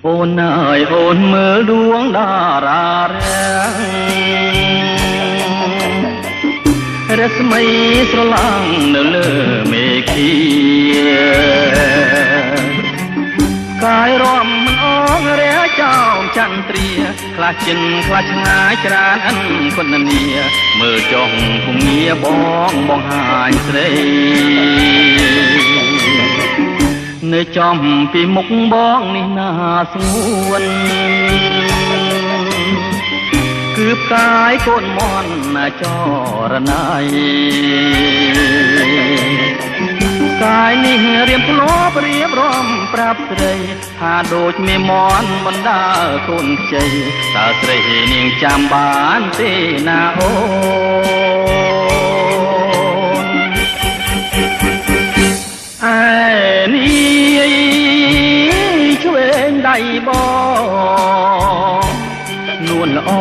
អូនអើយអូនមើលដួងតារារាំងរស្មីស្រឡាំងនៅលើមេឃាកាយរំមិនអងរះចោមចន្ទ្រាខ្លះចិនខ្លះឆ្ងាយច្រានអិនគុណនីមើលចុងភូមិបងបង្ហាញស្រីនៅចំពីមុខបងនេះណាស្ងួនគឺផ្កាយកូនមន់ណាចរណៃកាយនេះរៀមធ្លាប់រៀបរំប្រាប់ស្រីថាដូចមេមន់បណ្ដាកូនខ្ចីតើស្រីនាងចាំបានទេណាអូនឯនេះឆ្វេងដៃបងនួនល្អ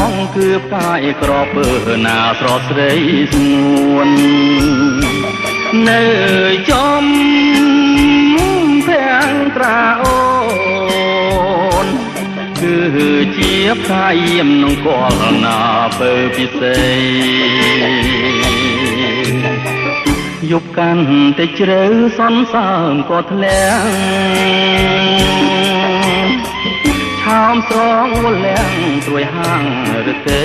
ងគឺផ្កាយក្រពើណាស្រស់ស្រីស្ងួននៅចំភាំងត្រាអូនគឺជាផ្កាយាមនងកលណាពើពិសេសយប់កាន់តែជ្រៅសន្សើមក៏ធ្លាក់ឆោមស្រងវលាំងត្រួយហាងរទេ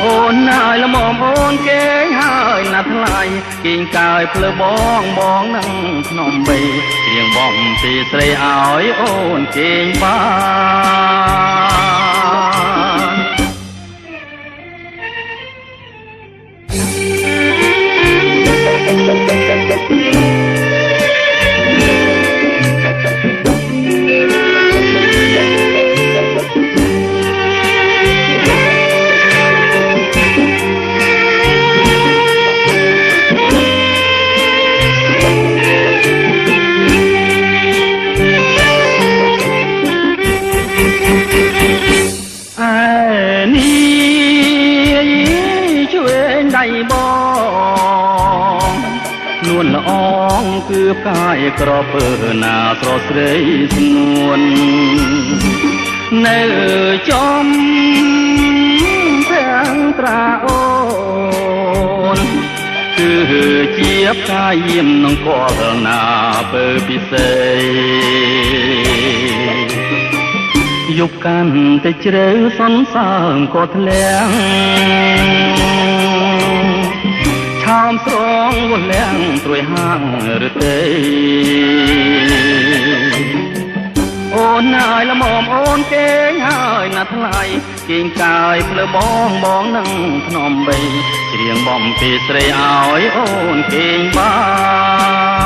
អូនហើយល្មមអូនគេហើយណាស់ថ្លៃគេងកាយភ្លើបងបងនឹងភ្នំបីរៀងបំពីស្រីឲ្យអូនគេងនួនល្អងគឺផ្កាយក្រពើណាស្រស់ស្រីស្ងួននៅចំភាំងត្រាអូនគឺជាផ្កាយាមនងកលណាពើពិសេសយប់កាន់តែជ្រៅសន្សើមក៏ធ្លាក់ឆោមស្រងវលាំងត្រួយហាងរទេអូនហើយល្មមអូនគេងហើយណាស់ថ្លៃគេងកាយភ្លើបងបងនឹងភ្នំបីច្រៀងបំពីស្រីឲ្យអូនគេងបាន